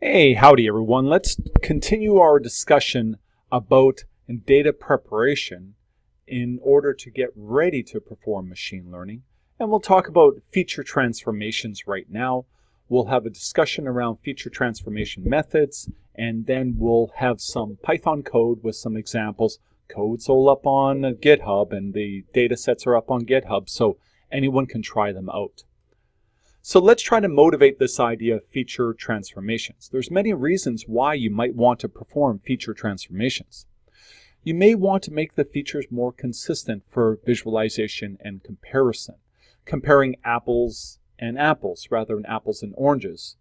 Hey, howdy everyone. Let's continue our discussion about data preparation in order to get ready to perform machine learning. And we'll talk about feature transformations right now. We'll have a discussion around feature transformation methods, and then we'll have some Python code with some examples. Code's all up on GitHub, and the data sets are up on GitHub, so anyone can try them out. So let's try to motivate this idea of feature transformations. There's many reasons why you might want to perform feature transformations. You may want to make the features more consistent for visualization and comparison, comparing apples and apples rather than apples and oranges.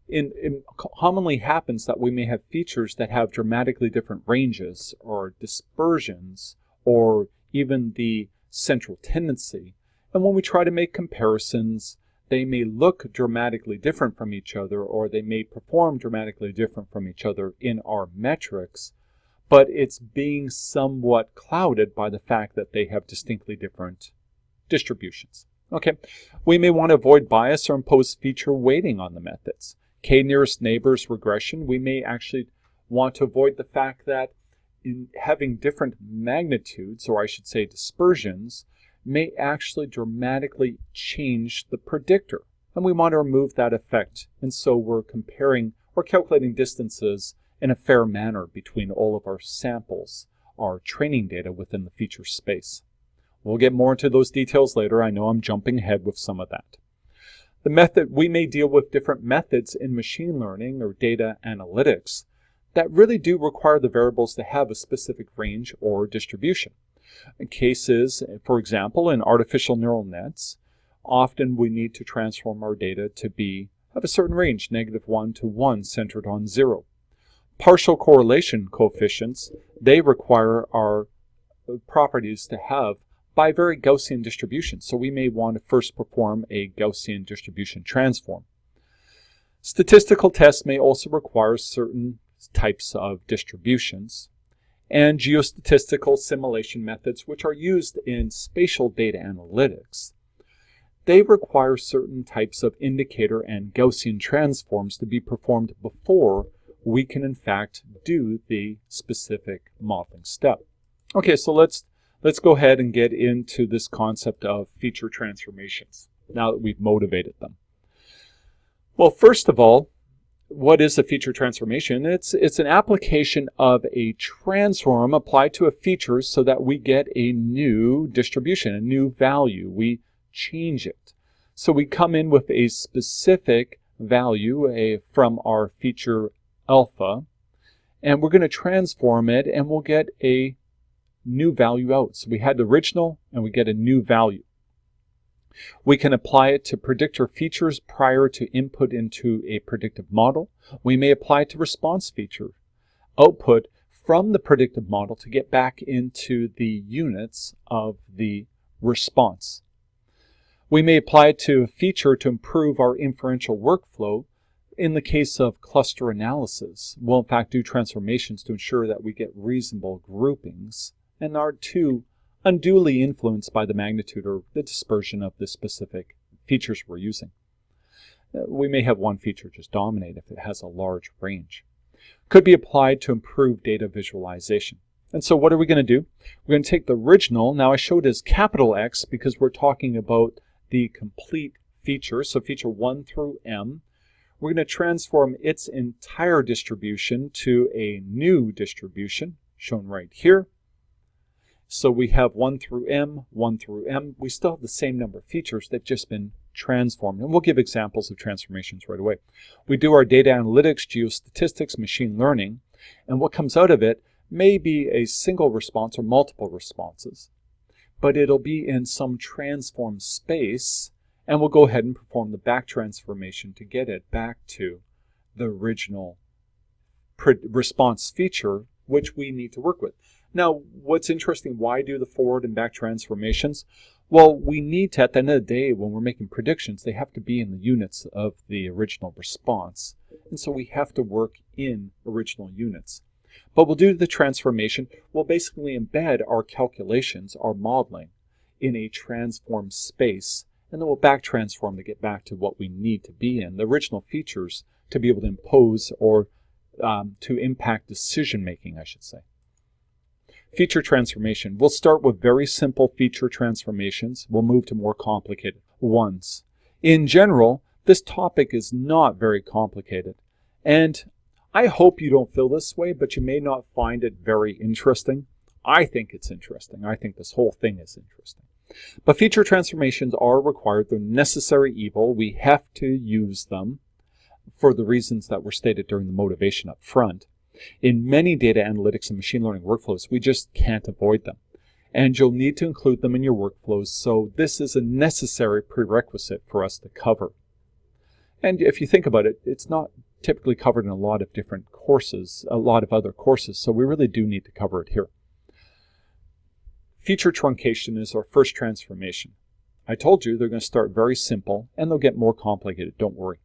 It commonly happens that we may have features that have dramatically different ranges or dispersions or even the central tendency. And when we try to make comparisons, they may look dramatically different from each other, or they may perform dramatically different from each other in our metrics, but it's being somewhat clouded by the fact that they have distinctly different distributions. Okay, we may want to avoid bias or impose feature weighting on the methods. K-nearest neighbors regression, we may actually want to avoid the fact that in having different magnitudes, or I should say dispersions, may actually dramatically change the predictor. And we want to remove that effect. And so we're comparing or calculating distances in a fair manner between all of our samples, our training data within the feature space. We'll get more into those details later. I know I'm jumping ahead with some of that. The method, we may deal with different methods in machine learning or data analytics that really do require the variables to have a specific range or distribution. In cases, for example, in artificial neural nets, often we need to transform our data to have a certain range, -1 to 1, centered on 0. Partial correlation coefficients, they require our properties to have bivariate Gaussian distribution. So we may want to first perform a Gaussian distribution transform. Statistical tests may also require certain types of distributions. And geostatistical simulation methods, which are used in spatial data analytics, they require certain types of indicator and Gaussian transforms to be performed before we can in fact do the specific modeling step. Okay, so let's go ahead and get into this concept of feature transformations now that we've motivated them. Well, first of all, what is a feature transformation? It's an application of a transform applied to a feature so that we get a new distribution, a new value. We change it. So we come in with a specific value from our feature alpha, and we're going to transform it, and we'll get a new value out. So we had the original, and we get a new value. We can apply it to predictor features prior to input into a predictive model. We may apply it to response feature output from the predictive model to get back into the units of the response. We may apply it to a feature to improve our inferential workflow. In the case of cluster analysis, we'll in fact do transformations to ensure that we get reasonable groupings and are too unduly influenced by the magnitude or the dispersion of the specific features we're using. We may have one feature just dominate if it has a large range. Could be applied to improve data visualization. And so what are we going to do? We're going to take the original. Now I showed as capital X because we're talking about the complete feature, so feature 1 through M. We're going to transform its entire distribution to a new distribution, shown right here. So we have 1 through M, 1 through M. We still have the same number of features. They've just been transformed. And we'll give examples of transformations right away. We do our data analytics, geostatistics, machine learning. And what comes out of it may be a single response or multiple responses. But it'll be in some transform space. And we'll go ahead and perform the back transformation to get it back to the original response feature, which we need to work with. Now, what's interesting, why do the forward and back transformations? Well, we need to, at the end of the day, when we're making predictions, they have to be in the units of the original response. And so we have to work in original units. But we'll do the transformation. We'll basically embed our calculations, our modeling, in a transform space. And then we'll back transform to get back to what we need to be in, the original features, to be able to impose or to impact decision making, I should say. Feature transformation. We'll start with very simple feature transformations. We'll move to more complicated ones. In general, this topic is not very complicated. And I hope you don't feel this way, but you may not find it very interesting. I think it's interesting. I think this whole thing is interesting. But feature transformations are required. They're necessary evil. We have to use them for the reasons that were stated during the motivation up front. In many data analytics and machine learning workflows, we just can't avoid them. And you'll need to include them in your workflows, so this is a necessary prerequisite for us to cover. And if you think about it, it's not typically covered in a lot of different courses, a lot of other courses, so we really do need to cover it here. Feature truncation is our first transformation. I told you they're going to start very simple, and they'll get more complicated, don't worry.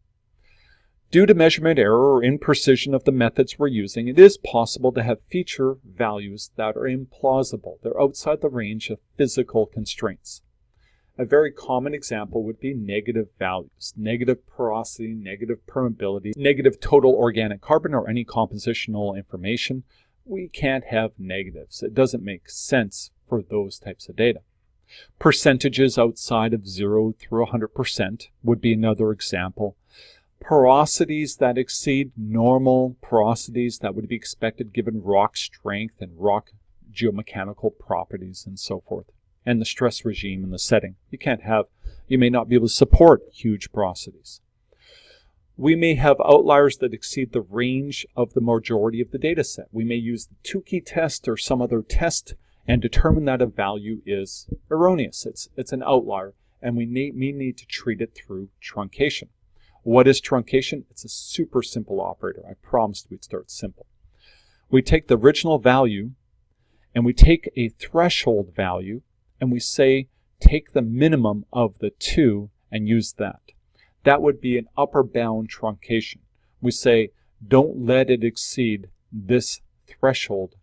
Due to measurement error or imprecision of the methods we're using, it is possible to have feature values that are implausible. They're outside the range of physical constraints. A very common example would be negative values, negative porosity, negative permeability, negative total organic carbon, or any compositional information. We can't have negatives. It doesn't make sense for those types of data. Percentages outside of 0 through 100% would be another example. Porosities that exceed normal porosities that would be expected given rock strength and rock geomechanical properties and so forth, and the stress regime and the setting. You may not be able to support huge porosities. We may have outliers that exceed the range of the majority of the data set. We may use the Tukey test or some other test and determine that a value is erroneous. It's an outlier, and we need to treat it through truncation. What is truncation? It's a super simple operator. I promised we'd start simple. We take the original value and we take a threshold value and we say take the minimum of the two and use that. That would be an upper bound truncation. We say don't let it exceed this threshold.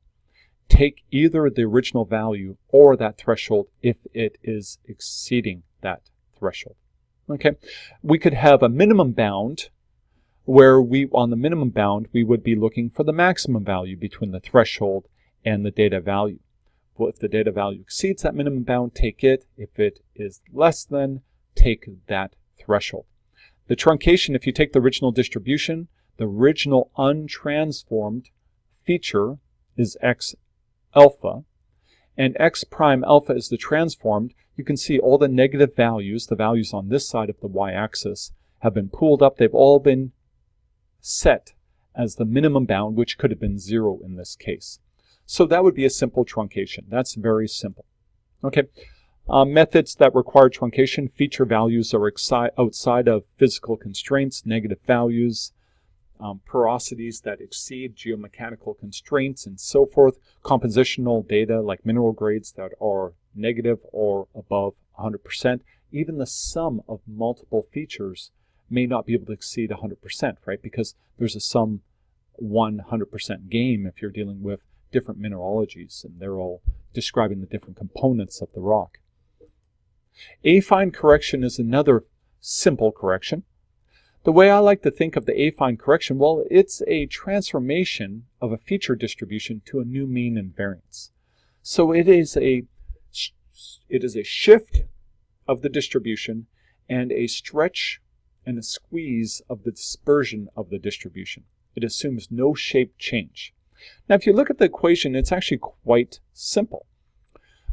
Take either the original value or that threshold if it is exceeding that threshold. Okay, we could have a minimum bound where on the minimum bound, we would be looking for the maximum value between the threshold and the data value. Well, if the data value exceeds that minimum bound, take it. If it is less than, take that threshold. The truncation, if you take the original distribution, the original untransformed feature is x alpha, and x prime alpha is the transformed. You can see all the negative values, the values on this side of the y-axis, have been pooled up. They've all been set as the minimum bound, which could have been 0 in this case. So that would be a simple truncation. That's very simple. Okay. Methods that require truncation, feature values are outside of physical constraints, negative values, porosities that exceed geomechanical constraints and so forth, compositional data like mineral grades that are negative or above 100%. Even the sum of multiple features may not be able to exceed 100%, right? Because there's a sum 100% game if you're dealing with different mineralogies and they're all describing the different components of the rock. Affine correction is another simple correction. The way I like to think of the affine correction, well, it's a transformation of a feature distribution to a new mean and variance. So it is a shift of the distribution and a stretch and a squeeze of the dispersion of the distribution. It assumes no shape change. Now, if you look at the equation, it's actually quite simple.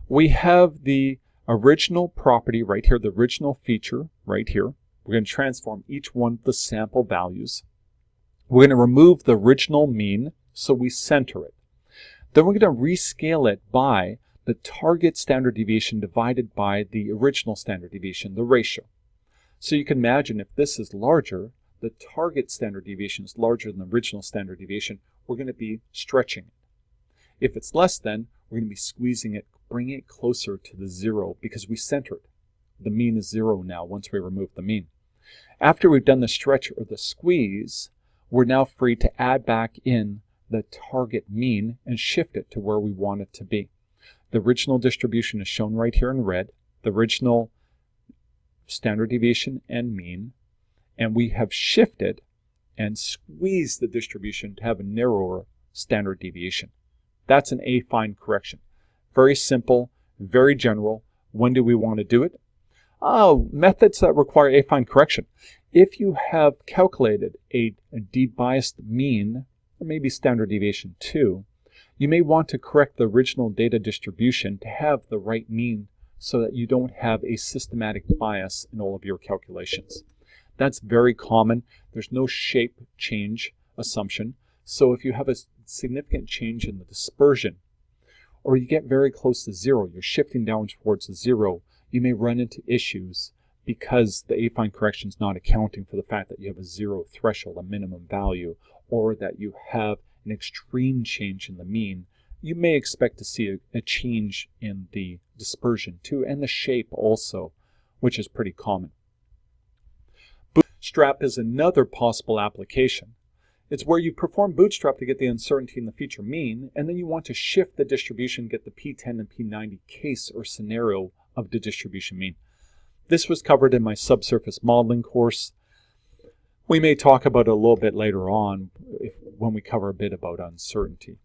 We have the original property right here, the original feature right here. We're going to transform each one of the sample values. We're going to remove the original mean, so we center it. Then we're going to rescale it by the target standard deviation divided by the original standard deviation, the ratio. So you can imagine if this is larger, the target standard deviation is larger than the original standard deviation, we're going to be stretching it. If it's less than, we're going to be squeezing it, bringing it closer to the 0 because we center it. The mean is 0 now once we remove the mean. After we've done the stretch or the squeeze, we're now free to add back in the target mean and shift it to where we want it to be. The original distribution is shown right here in red, the original standard deviation and mean, and we have shifted and squeeze the distribution to have a narrower standard deviation. That's an affine correction. Very simple, very general. When do we want to do it? Methods that require affine correction. If you have calculated a debiased mean, or maybe standard deviation too, you may want to correct the original data distribution to have the right mean so that you don't have a systematic bias in all of your calculations. That's very common. There's no shape change assumption. So if you have a significant change in the dispersion, or you get very close to zero, you're shifting down towards the zero, you may run into issues because the affine correction is not accounting for the fact that you have a zero threshold, a minimum value, or that you have an extreme change in the mean. You may expect to see a change in the dispersion too, and the shape also, which is pretty common. Bootstrap is another possible application. It's where you perform bootstrap to get the uncertainty in the feature mean, and then you want to shift the distribution, get the P10 and P90 case or scenario of the distribution mean. This was covered in my subsurface modeling course. We may talk about it a little bit later on when we cover a bit about uncertainty.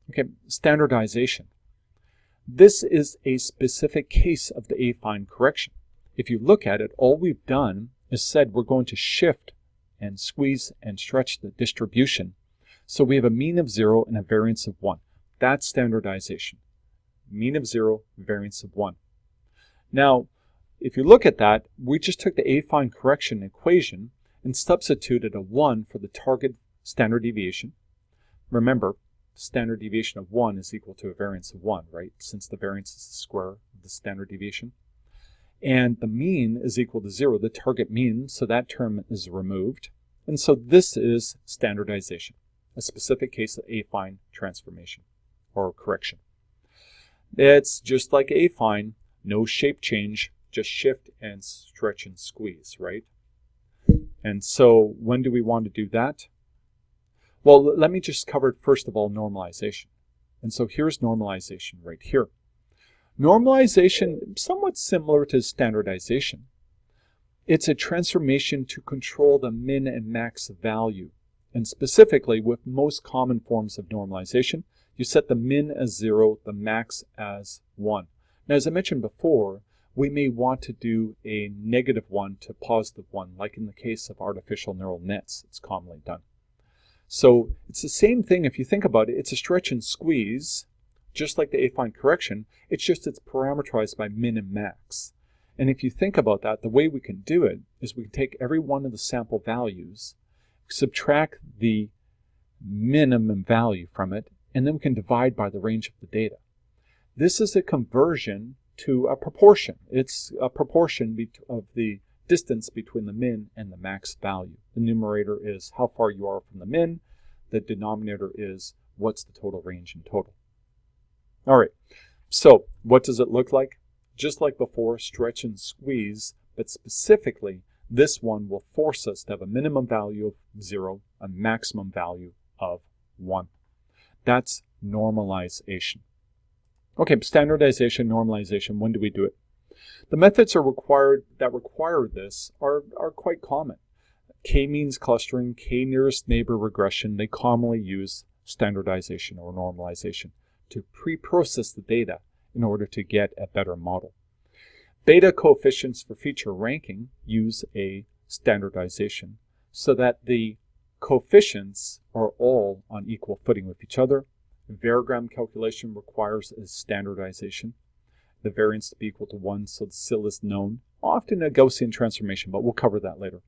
Okay, standardization. This is a specific case of the affine correction. If you look at it, all we've done is said we're going to shift and squeeze and stretch the distribution. So we have a mean of 0 and a variance of 1. That's standardization. Mean of 0, variance of 1. Now, if you look at that, we just took the affine correction equation and substituted a 1 for the target standard deviation. Remember, standard deviation of 1 is equal to a variance of 1, right? Since the variance is the square of the standard deviation. And the mean is equal to 0, the target mean, so that term is removed. And so this is standardization, a specific case of affine transformation or correction. It's just like affine, no shape change, just shift and stretch and squeeze, right? And so when do we want to do that? Well, let me just cover first of all normalization. And so here's normalization right here. Normalization, somewhat similar to standardization. It's a transformation to control the min and max value. And specifically, with most common forms of normalization, you set the min as 0, the max as 1. Now, as I mentioned before, we may want to do a -1 to +1, like in the case of artificial neural nets. It's commonly done. So it's the same thing if you think about it. It's a stretch and squeeze, just like the affine correction. It's just it's parameterized by min and max. And if you think about that, the way we can do it is we can take every one of the sample values, subtract the minimum value from it, and then we can divide by the range of the data. This is a conversion to a proportion. It's a proportion of the distance between the min and the max value. The numerator is how far you are from the min. The denominator is what's the total range in total. All right, so what does it look like? Just like before, stretch and squeeze, but specifically, this one will force us to have a minimum value of 0, a maximum value of 1. That's normalization. Okay, standardization, normalization, when do we do it? The methods that require this are quite common. K-means clustering, K-nearest neighbor regression, they commonly use standardization or normalization to pre-process the data in order to get a better model. Beta coefficients for feature ranking use a standardization so that the coefficients are all on equal footing with each other. Variogram calculation requires a standardization. The variance to be equal to 1, so the CIL is known. Often a Gaussian transformation, but we'll cover that later.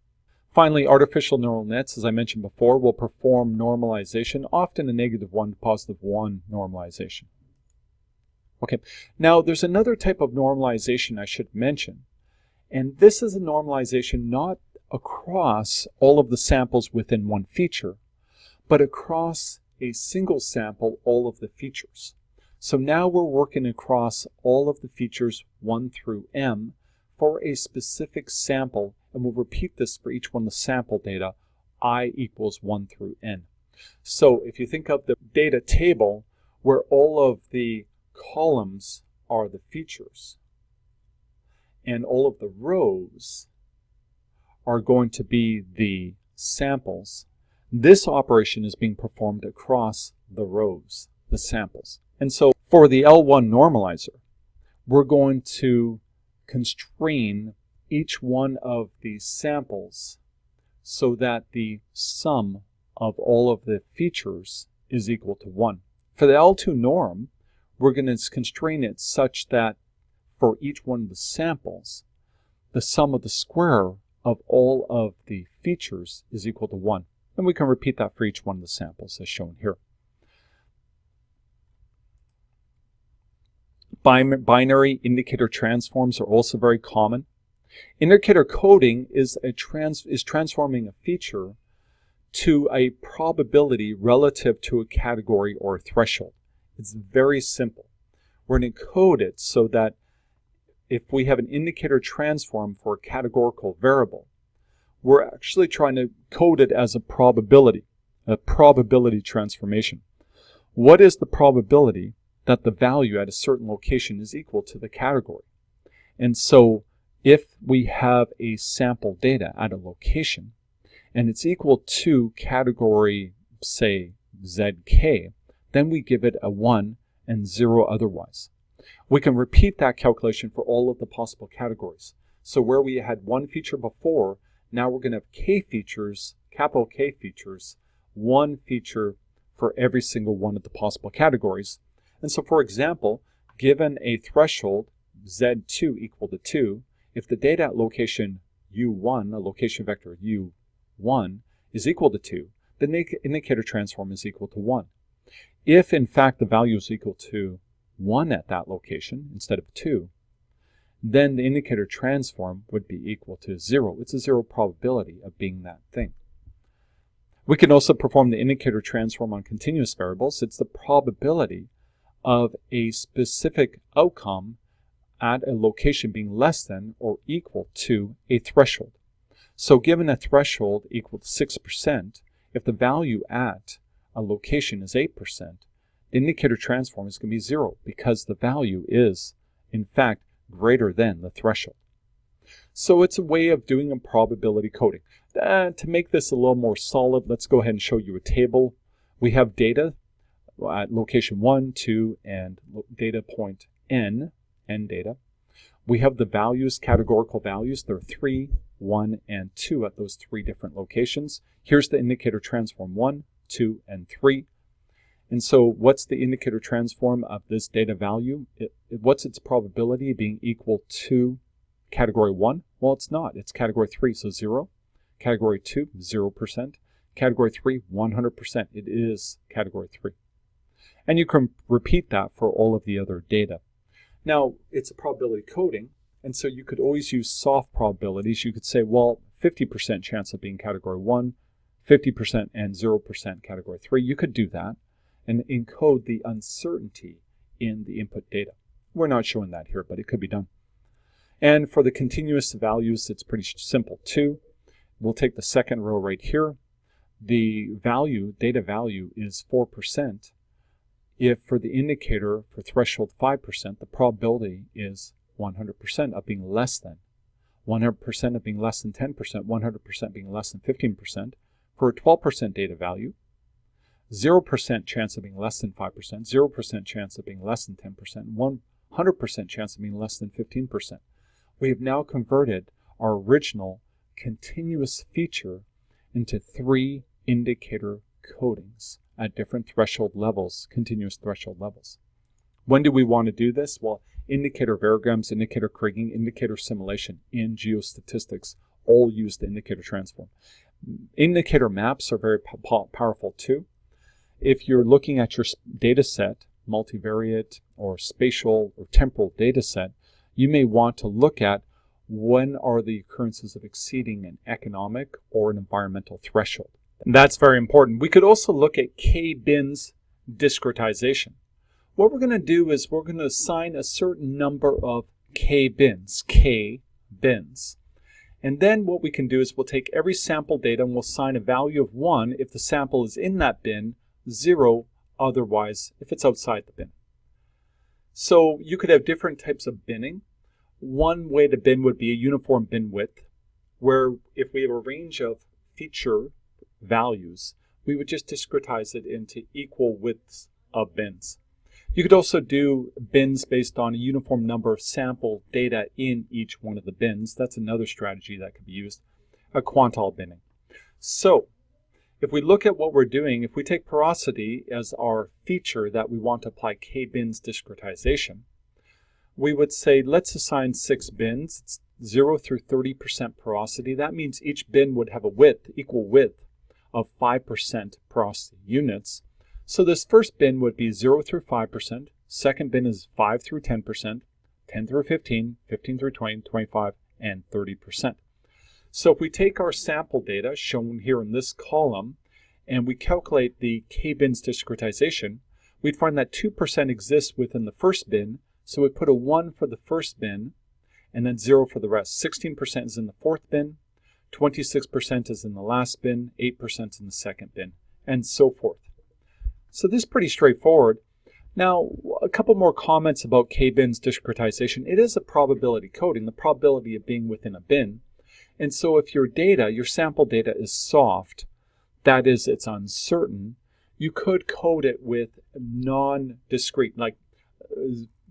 Finally, artificial neural nets, as I mentioned before, will perform normalization, often a -1 to +1 normalization. Okay, now there's another type of normalization I should mention, and this is a normalization not across all of the samples within one feature, but across a single sample, all of the features. So now we're working across all of the features 1 through m for a specific sample, and we'll repeat this for each one of the sample data, I equals 1 through n. So if you think of the data table where all of the columns are the features and all of the rows are going to be the samples, This operation is being performed across the rows, the samples. And so for the L1 normalizer, we're going to constrain each one of these samples so that the sum of all of the features is equal to 1. For the L2 norm, we're going to constrain it such that for each one of the samples, the sum of the square of all of the features is equal to 1. And we can repeat that for each one of the samples as shown here. Binary indicator transforms are also very common. Indicator coding is transforming a feature to a probability relative to a category or a threshold. It's very simple. We're going to code it so that if we have an indicator transform for a categorical variable, we're actually trying to code it as a probability transformation. What is the probability that the value at a certain location is equal to the category? And so if we have a sample data at a location and it's equal to category, say, ZK, then we give it a 1 and 0 otherwise. We can repeat that calculation for all of the possible categories. So where we had one feature before, now we're going to have K features, capital K features, one feature for every single one of the possible categories. And so, for example, given a threshold Z2 equal to 2, if the data at location U1, a location vector U1, is equal to 2, then the indicator transform is equal to 1. If, in fact, the value is equal to 1 at that location instead of 2, then the indicator transform would be equal to 0. It's a 0 probability of being that thing. We can also perform the indicator transform on continuous variables. It's the probability of a specific outcome at a location being less than or equal to a threshold. So given a threshold equal to 6%, if the value at a location is 8%, the indicator transform is going to be 0 because the value is, in fact, greater than the threshold. So it's a way of doing a probability coding. To make this a little more solid, let's go ahead and show you a table. We have data at location 1, 2, and data point n data. We have the values, categorical values. There are 3, 1, and 2 at those 3 different locations. Here's the indicator transform 1, 2, and 3. And so what's the indicator transform of this data value? What's its probability being equal to category 1? Well, it's not. It's category 3, so 0. Category 2, 0%. Category 3, 100%. It is category 3. And you can repeat that for all of the other data. Now, it's a probability coding, and so you could always use soft probabilities. You could say, well, 50% chance of being category 1, 50% and 0% category 3. You could do that and encode the uncertainty in the input data. We're not showing that here, but it could be done. And for the continuous values, it's pretty simple too. We'll take the second row right here. The value, data value, is 4%. If for the indicator for threshold 5%, the probability is 100% of being less than. 100% of being less than 10%, 100% being less than 15%. For a 12% data value, 0% chance of being less than 5%, 0% chance of being less than 10%, 100% chance of being less than 15%. We have now converted our original continuous feature into 3 indicator codings at different threshold levels, continuous threshold levels. When do we want to do this? Well, indicator variograms, indicator kriging, indicator simulation in geostatistics all use the indicator transform. Indicator maps are very powerful too. If you're looking at your data set, multivariate or spatial or temporal data set, you may want to look at when are the occurrences of exceeding an economic or an environmental threshold. And that's very important. We could also look at K-bins discretization. What we're going to do is we're going to assign a certain number of K-bins, and then what we can do is we'll take every sample data and we'll assign a value of 1 if the sample is in that bin, 0 otherwise if it's outside the bin. So you could have different types of binning. One way to bin would be a uniform bin width, where if we have a range of feature values, we would just discretize it into equal widths of bins. You could also do bins based on a uniform number of sample data in each one of the bins. That's another strategy that could be used, a quantile binning. So if we look at what we're doing, if we take porosity as our feature that we want to apply k-bins discretization, we would say let's assign 6 bins. It's 0 through 30% porosity. That means each bin would have a width, equal width of 5% porosity units. So this first bin would be 0 through 5%. Second bin is 5 through 10%, 10 through 15, 15 through 20, 25, and 30%. So if we take our sample data shown here in this column and we calculate the k-bins discretization, we'd find that 2% exists within the first bin. So we put a 1 for the first bin and then 0 for the rest. 16% is in the fourth bin, 26% is in the last bin, 8% in the second bin, and so forth. So this is pretty straightforward. Now, a couple more comments about k-bins discretization. It is a probability coding, the probability of being within a bin. And so if your data, your sample data is soft, that is, it's uncertain, you could code it with non-discrete, like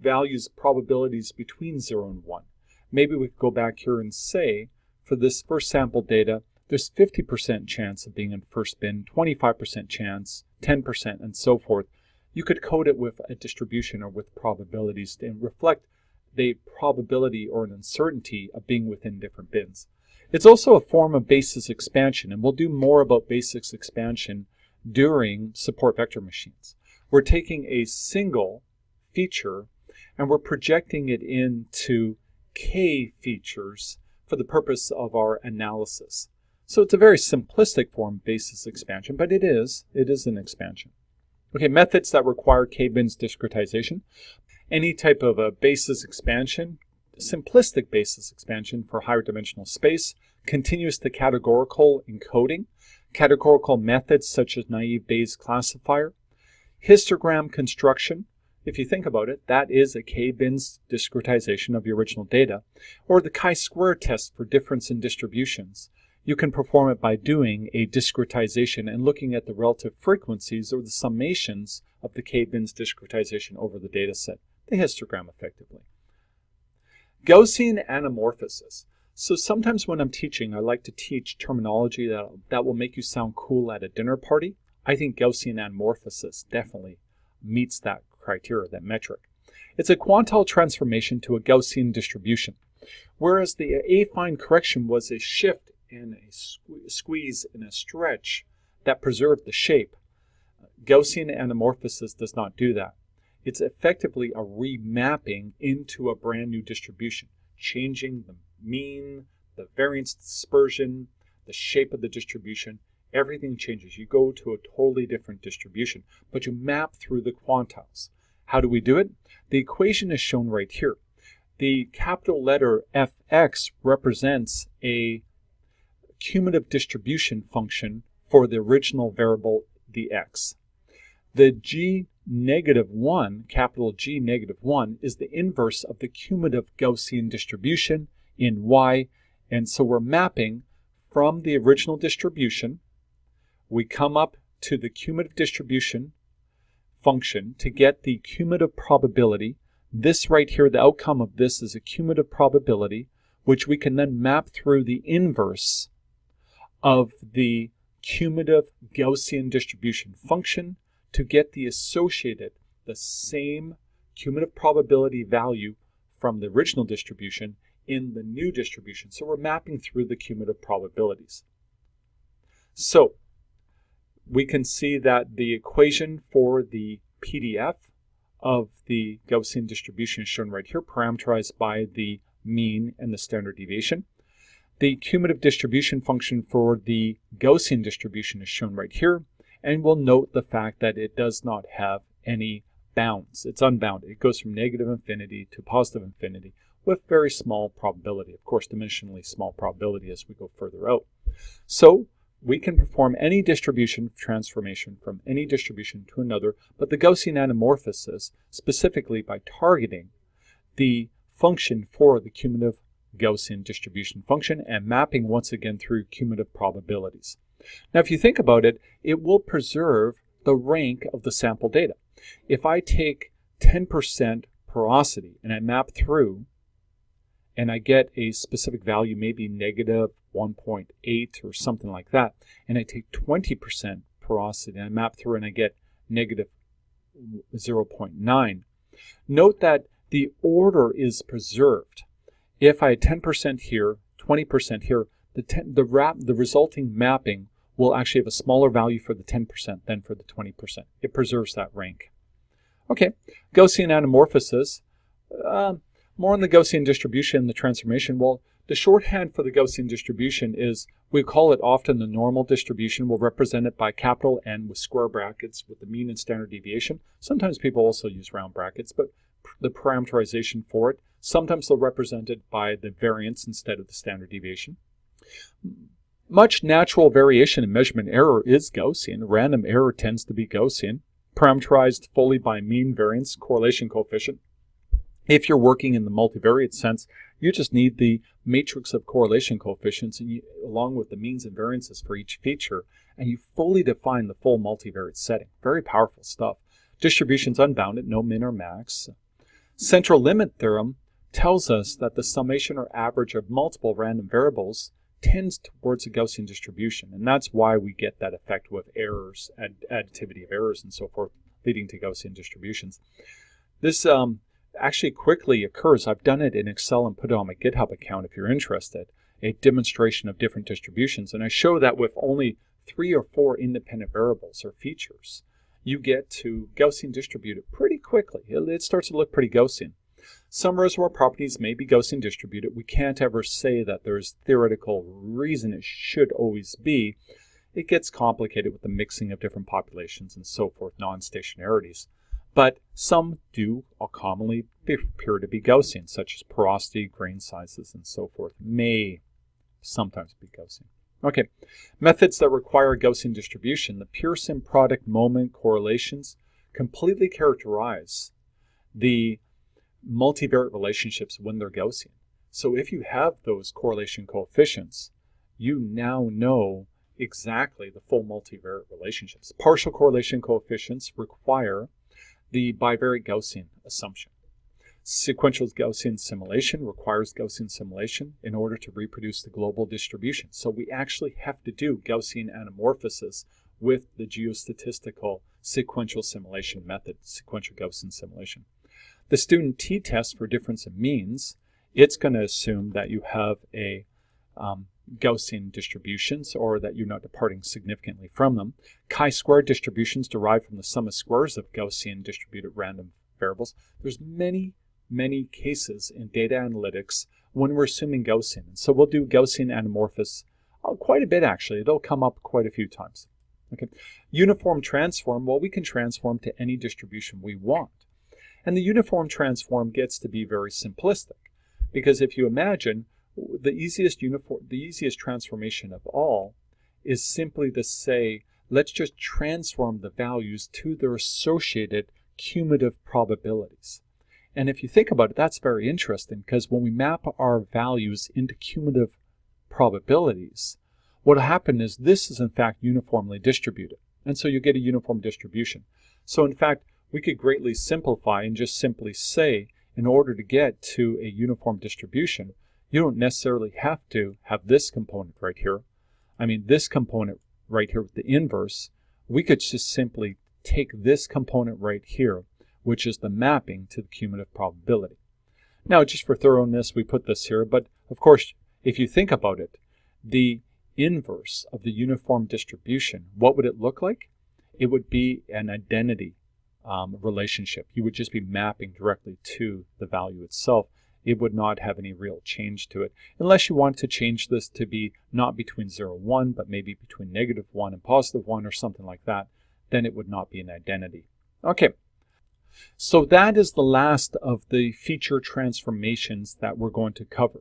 values, probabilities between 0 and 1. Maybe we could go back here and say, for this first sample data, there's 50% chance of being in first bin, 25% chance, 10%, and so forth. You could code it with a distribution or with probabilities to reflect the probability or an uncertainty of being within different bins. It's also a form of basis expansion, and we'll do more about basis expansion during support vector machines. We're taking a single feature and we're projecting it into k features for the purpose of our analysis. So it's a very simplistic form of basis expansion, but it is an expansion. Okay, methods that require k-bins discretization. Any type of a basis expansion, simplistic basis expansion for higher dimensional space, continuous to categorical encoding, categorical methods such as naive Bayes classifier, histogram construction. If you think about it, that is a k-bins discretization of your original data, or the chi-square test for difference in distributions. You can perform it by doing a discretization and looking at the relative frequencies or the summations of the k-bins discretization over the data set, the histogram effectively. Gaussian anamorphosis. So sometimes when I'm teaching, I like to teach terminology that will make you sound cool at a dinner party. I think Gaussian anamorphosis definitely meets that criteria, that metric. It's a quantile transformation to a Gaussian distribution, whereas the affine correction was a shift and a squeeze and a stretch that preserved the shape. Gaussian anamorphosis does not do that. It's effectively a remapping into a brand new distribution, changing the mean, the variance dispersion, the shape of the distribution. Everything changes. You go to a totally different distribution, but you map through the quantiles. How do we do it? The equation is shown right here. The capital letter fx represents a cumulative distribution function for the original variable, the x. The g-1, capital G-1, is the inverse of the cumulative Gaussian distribution in y, and so we're mapping from the original distribution. We come up to the cumulative distribution function to get the cumulative probability. This right here, the outcome of this is a cumulative probability, which we can then map through the inverse of the cumulative Gaussian distribution function to get the associated, the same cumulative probability value from the original distribution in the new distribution. So we're mapping through the cumulative probabilities. So we can see that the equation for the PDF of the Gaussian distribution is shown right here, parameterized by the mean and the standard deviation. The cumulative distribution function for the Gaussian distribution is shown right here, and we'll note the fact that it does not have any bounds. It's unbounded. It goes from negative infinity to positive infinity with very small probability, of course dimensionally small probability as we go further out. So we can perform any distribution transformation from any distribution to another, but the Gaussian anamorphosis specifically by targeting the function for the cumulative Gaussian distribution function and mapping once again through cumulative probabilities. Now, if you think about it, it will preserve the rank of the sample data. If I take 10% porosity and I map through and I get a specific value, maybe negative 1.8 or something like that, and I take 20% porosity and I map through and I get negative 0.9, note that the order is preserved. If I had 10% here, 20% here, the resulting mapping will actually have a smaller value for the 10% than for the 20%. It preserves that rank. Okay, Gaussian anamorphosis. More on the Gaussian distribution, the transformation. Well, the shorthand for the Gaussian distribution is, we call it often the normal distribution. We'll represent it by capital N with square brackets with the mean and standard deviation. Sometimes people also use round brackets, but the parameterization for it, sometimes they'll represent it by the variance instead of the standard deviation. Much natural variation in measurement error is Gaussian. Random error tends to be Gaussian, parameterized fully by mean, variance, correlation coefficient. If you're working in the multivariate sense, you just need the matrix of correlation coefficients and along with the means and variances for each feature, and you fully define the full multivariate setting. Very powerful stuff. Distribution's unbounded, no min or max. Central limit theorem tells us that the summation or average of multiple random variables tends towards a Gaussian distribution, and that's why we get that effect with errors, additivity of errors and so forth, leading to Gaussian distributions. This actually quickly occurs. I've done it in Excel and put it on my GitHub account if you're interested, a demonstration of different distributions, and I show that with only 3 or 4 independent variables or features, you get to Gaussian distribute it pretty quickly. It starts to look pretty Gaussian. Some reservoir properties may be Gaussian distributed. We can't ever say that there's theoretical reason it should always be. It gets complicated with the mixing of different populations and so forth, non-stationarities. But some do commonly appear to be Gaussian, such as porosity, grain sizes, and so forth, may sometimes be Gaussian. Okay, methods that require Gaussian distribution. The Pyrcz product moment correlations completely characterize the multivariate relationships when they're Gaussian. So if you have those correlation coefficients, you now know exactly the full multivariate relationships. Partial correlation coefficients require the bivariate Gaussian assumption. Sequential Gaussian simulation requires Gaussian simulation in order to reproduce the global distribution. So we actually have to do Gaussian anamorphosis with the geostatistical sequential simulation method, sequential Gaussian simulation. The student t-test for difference in means, it's going to assume that you have a Gaussian distributions or that you're not departing significantly from them. Chi-square distributions derive from the sum of squares of Gaussian distributed random variables. There's many cases in data analytics when we're assuming Gaussian. And so we'll do Gaussian anamorphous quite a bit actually. It'll come up quite a few times. Okay. Uniform transform, well, we can transform to any distribution we want. And the uniform transform gets to be very simplistic because if you imagine the easiest transformation of all is simply to say, let's just transform the values to their associated cumulative probabilities. And if you think about it, that's very interesting because when we map our values into cumulative probabilities, what will happen is this is in fact uniformly distributed. And so you get a uniform distribution. So in fact, we could greatly simplify and just simply say, in order to get to a uniform distribution, you don't necessarily have to have this component right here. I mean, this component right here with the inverse, we could just simply take this component right here, which is the mapping to the cumulative probability. Now, just for thoroughness, we put this here, but of course, if you think about it, the inverse of the uniform distribution, what would it look like? It would be an identity relationship. You would just be mapping directly to the value itself. It would not have any real change to it, unless you want to change this to be not between 0 and 1, but maybe between -1 and +1 or something like that. Then it would not be an identity. Okay, so that is the last of the feature transformations that we're going to cover.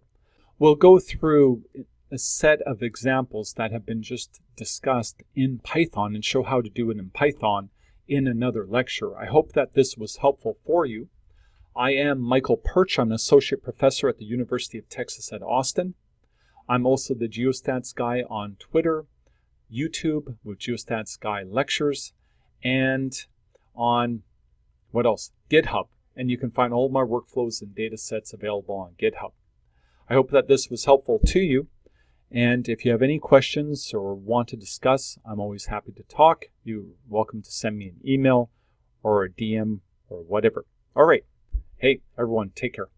We'll go through a set of examples that have been just discussed in Python and show how to do it in Python in another lecture. I hope that this was helpful for you. I am Michael Pyrcz. I'm an associate professor at the University of Texas at Austin. I'm also the Geostats guy on Twitter. YouTube with Geostats Guy lectures, and on, what else? GitHub. And you can find all my workflows and data sets available on GitHub. I hope that this was helpful to you. And if you have any questions or want to discuss, I'm always happy to talk. You're welcome to send me an email or a DM or whatever. All right. Hey, everyone, take care.